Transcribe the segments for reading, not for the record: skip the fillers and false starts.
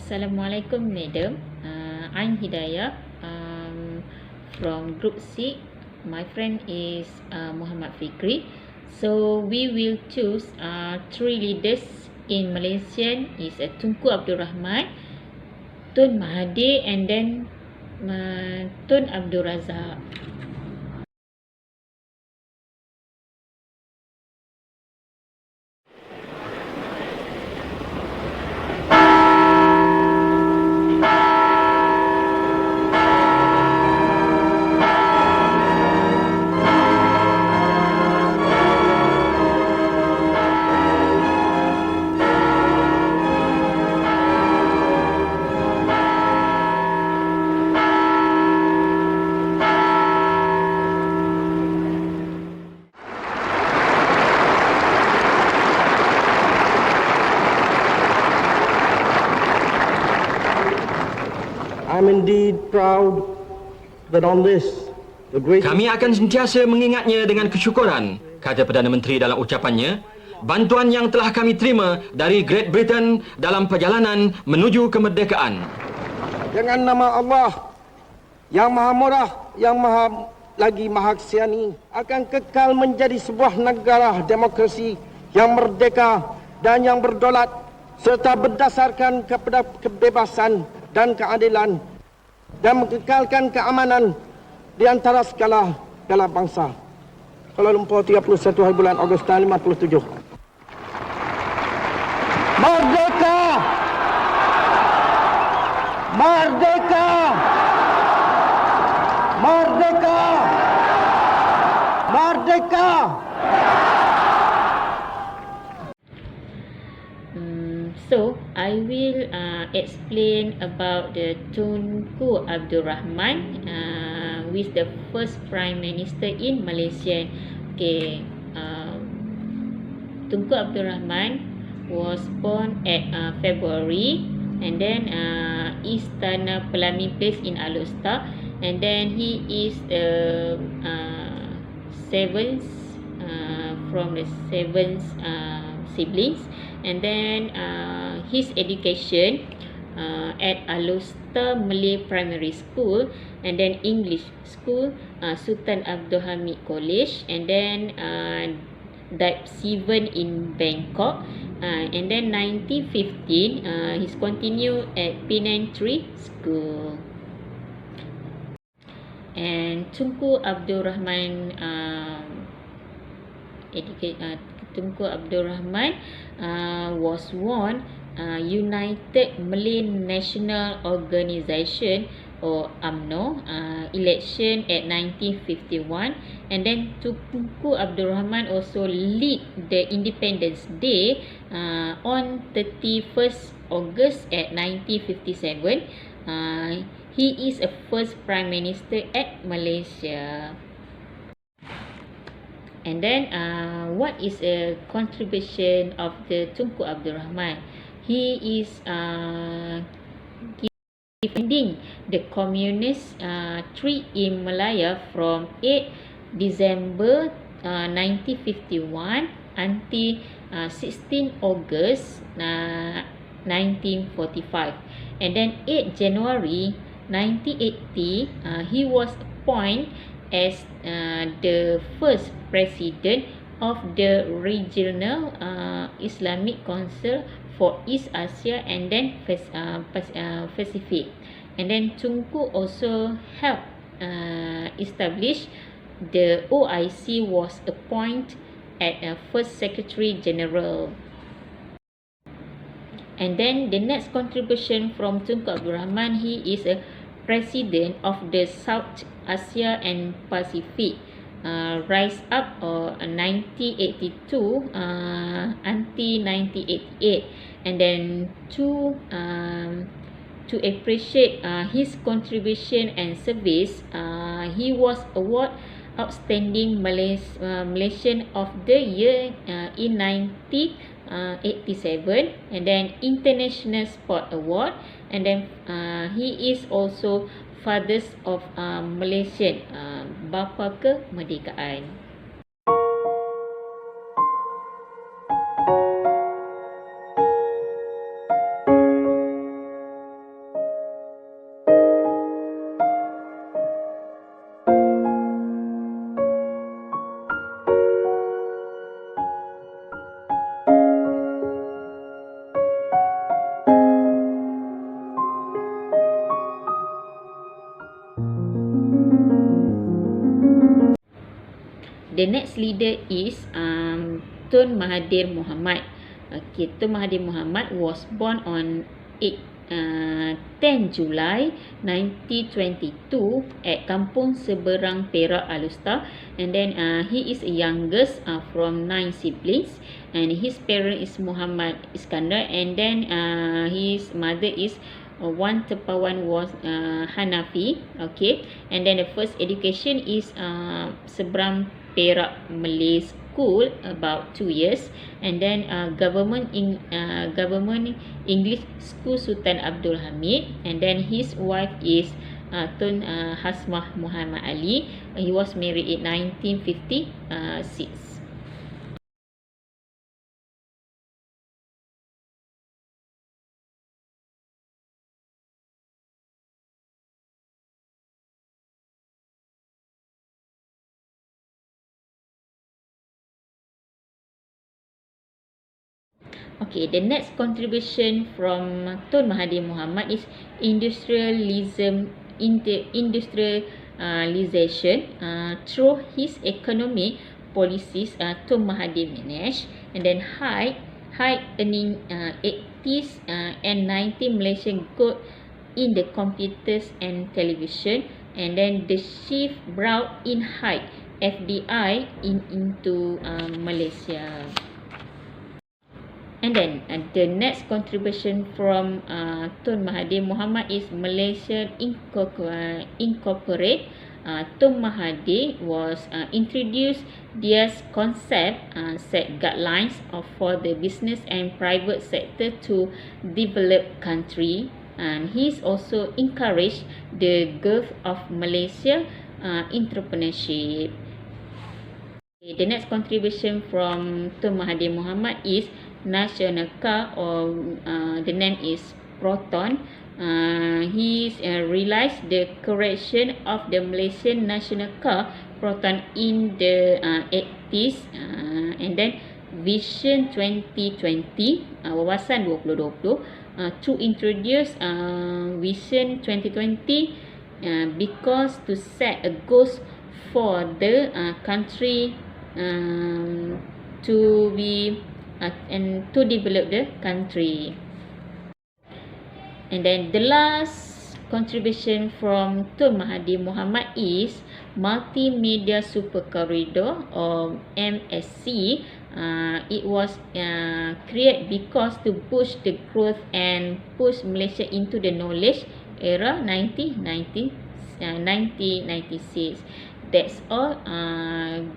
Assalamualaikum, Madam. I'm Hidayah from Group C. My friend is Mohd Fikri. So we will choose three leaders in Malaysian. Is Tunku Abdul Rahman, Tun Mahathir, and then Tun Abdul Razak. I'm indeed proud that on this, the great... Kami akan sentiasa mengingatnya dengan kesyukuran, kata Perdana Menteri dalam ucapannya, bantuan yang telah kami terima dari Great Britain dalam perjalanan menuju kemerdekaan. Dengan nama Allah yang Maha Murah, yang Maha Kasiani, akan kekal menjadi sebuah negara demokrasi yang merdeka dan yang berdaulat serta berdasarkan kepada kebebasan dan keadilan dan mengekalkan keamanan di antara segala bangsa. Kuala Lumpur, 31 hari bulan Ogos tahun 57. Merdeka! Merdeka! Merdeka! Merdeka! So I will explain about the Tunku Abdul Rahman, who is the first Prime Minister in Malaysia. Okay, Tunku Abdul Rahman was born at February, and then Istana Pelami Place in Alor, and then he is the seventh from the seventh siblings. And then his education at Alor Malay Primary School, and then English School, Sultan Abdul Hamid College, and then Dive 7 in Bangkok, and then 1915 he's continued at Penang Tree School. And Tunku Abdul Rahman Tunku Abdul Rahman was won United Malay National Organisation or UMNO election at 1951, and then Tunku Abdul Rahman also lead the Independence Day on 31st August at 1957. He is a first Prime Minister at Malaysia. And then what is a contribution of the Tunku Abdul Rahman? He is defending the communist treaty in Malaya from 8 December 1951 until 16 August 1945. And then 8 January 1980 he was appointed as the first president of the Regional Islamic Council for East Asia and then Pacific. And then Tunku also helped establish the OIC, was appointed as first Secretary General. And then the next contribution from Tunku Abdul Rahman, he is a President of the South Asia and Pacific rise up 1982 until 1988, and then to appreciate his contribution and service, he was awarded Outstanding Malaysian of the Year in 1987, and then International Sport Award, and then he is also Fathers of Malaysian, Bapa Kemerdekaan. The next leader is Tun Mahathir Mohamad. Okay, Tun Mahathir Mohamad was born on 10 July 1922 at Kampung Seberang, Perak, Alustar, and then he is the youngest from 9 siblings, and his parent is Muhammad Iskandar, and then his mother is Wan Tepawan was Hanafi. Okay, and then the first education is Seberang Perak Malay School, about 2 years, and then government English School Sultan Abdul Hamid, and then his wife is Tun Hasmah Muhammad Ali. He was married in 1956. Okay, the next contribution from Tun Mahathir Mohamad is industrialization through his economic policies. Tun Mahathir managed and then high earning 80s and 90 Malaysian gold in the computers and television, and then the shift brought in high FDI into Malaysia. And then the next contribution from Tun Mahathir Mohamad is Malaysian Incorporate. Tun Mahathir was introduced this concept, set guidelines for the business and private sector to develop country, and he's also encouraged the growth of Malaysia entrepreneurship. Okay, the next contribution from Tun Mahathir Mohamad is national car, or the name is Proton. He realized the creation of the Malaysian national car Proton in the 80s, and then Vision 2020, wawasan 2020, to introduce Vision 2020 because to set a goal for the country to be and to develop the country. And then the last contribution from Tun Mahathir Mohamad is Multimedia Super Corridor, or MSC. It was created because to push the growth and push Malaysia into the knowledge era 1996. That's all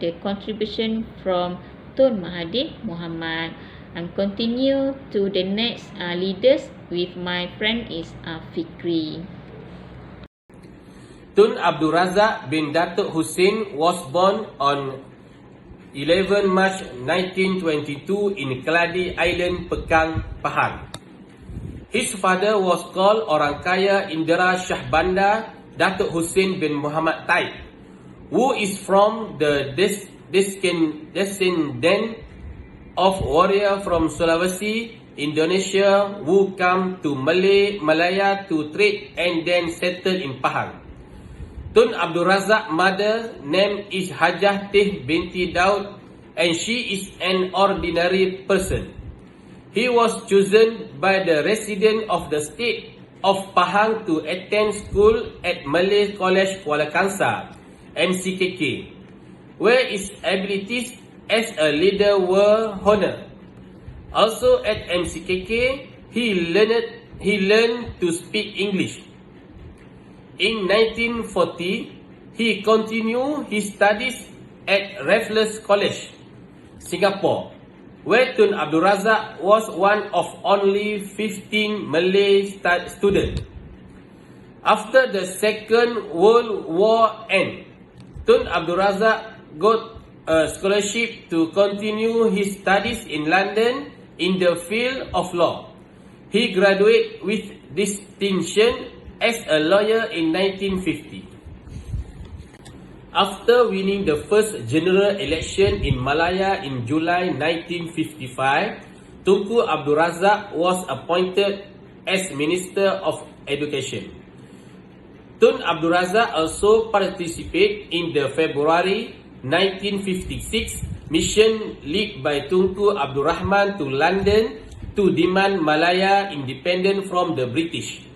the contribution from Tun Mahathir Mohamad. And continue to the next leaders with my friend is Fikri. Tun Abdul Razak bin Datuk Hussein was born on 11 March 1922 in Keladi Island, Pekang, Pahang. His father was called Orang Kaya Indra Shah Bandar Datuk Hussein bin Muhammad Taib, who is from the descendant of warrior from Sulawesi, Indonesia, who come to Malaya to trade and then settle in Pahang. Tun Abdul Razak mother name is Hajah Teh binti Daud, and she is an ordinary person. He was chosen by the resident of the state of Pahang to attend school at Malay College Kuala Kangsar, MCKK, where his abilities as a leader were honored. Also at MCKK, he learned to speak English. In 1940, he continued his studies at Raffles College, Singapore, where Tun Abdul Razak was one of only 15 Malay students. After the Second World War ended, Tun Abdul Razak got a scholarship to continue his studies in London in the field of law. He graduated with distinction as a lawyer in 1950. After winning the first general election in Malaya in July 1955, Tunku Abdul Razak was appointed as Minister of Education. Tun Abdul Razak also participated in the February 1956 mission led by Tunku Abdul Rahman to London to demand Malaya independent from the British.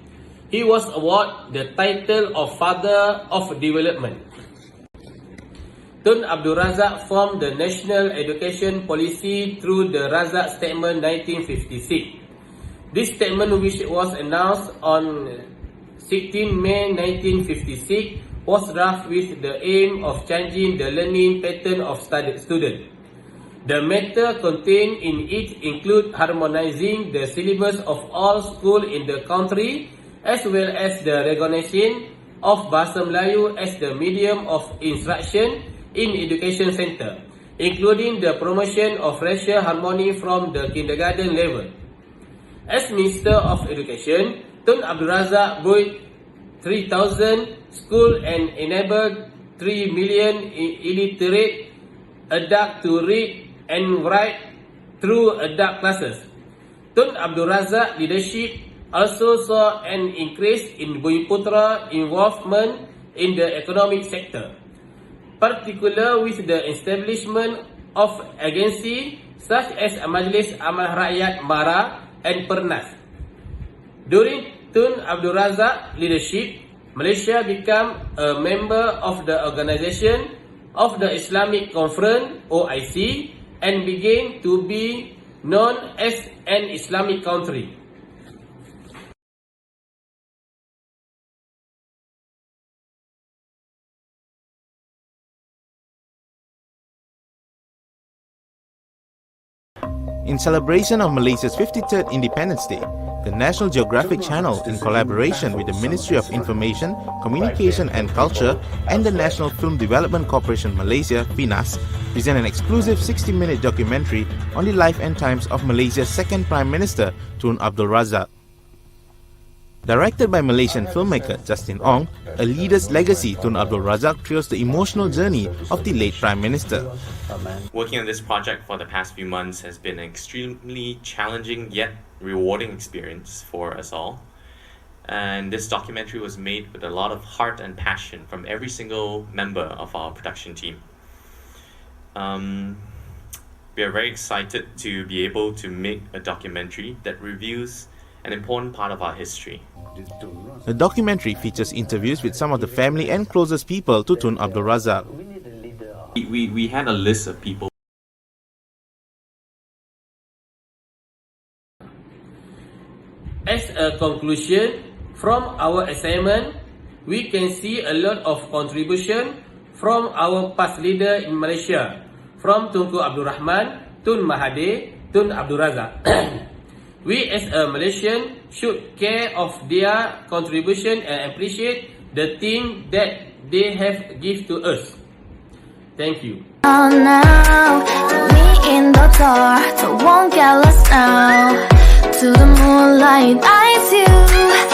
He was awarded the title of Father of Development. Tun Abdul Razak formed the national education policy through the Razak Statement 1956. This statement, which was announced on 16 May 1956, was drafted with the aim of changing the learning pattern of students. The matter contained in it include harmonizing the syllabus of all schools in the country, as well as the recognition of Bahasa Melayu as the medium of instruction in education center, including the promotion of racial harmony from the kindergarten level. As Minister of Education, Tun Abdul Razak built 3,000 schools and enabled 3 million illiterate adults to read and write through adult classes. Tun Abdul Razak leadership also saw an increase in Bumiputra involvement in the economic sector, particularly with the establishment of agencies such as Majlis Amal Rakyat MARA and Pernas. During Tun Abdul Razak leadership, Malaysia became a member of the Organisation of the Islamic Conference (OIC) and began to be known as an Islamic country. In celebration of Malaysia's 53rd Independence Day, the National Geographic Channel, in collaboration with the Ministry of Information, Communication and Culture and the National Film Development Corporation Malaysia, FINAS, present an exclusive 60-minute documentary on the life and times of Malaysia's second Prime Minister, Tun Abdul Razak. Directed by Malaysian filmmaker Justin Ong, A Leader's Legacy, Tun Abdul Razak trails the emotional journey of the late Prime Minister. Working on this project for the past few months has been an extremely challenging yet rewarding experience for us all. And this documentary was made with a lot of heart and passion from every single member of our production team. We are very excited to be able to make a documentary that reviews an important part of our history. The documentary features interviews with some of the family and closest people to Tun Abdul Razak. We had a list of people. As a conclusion, from our assignment, we can see a lot of contribution from our past leader in Malaysia, from Tunku Abdul Rahman, Tun Mahathir, Tun Abdul Razak. We as a Malaysian should care of their contribution and appreciate the thing that they have give to us. Thank you. Oh, now, me in the dark, so won't get lost now. To the moonlight, eyes you.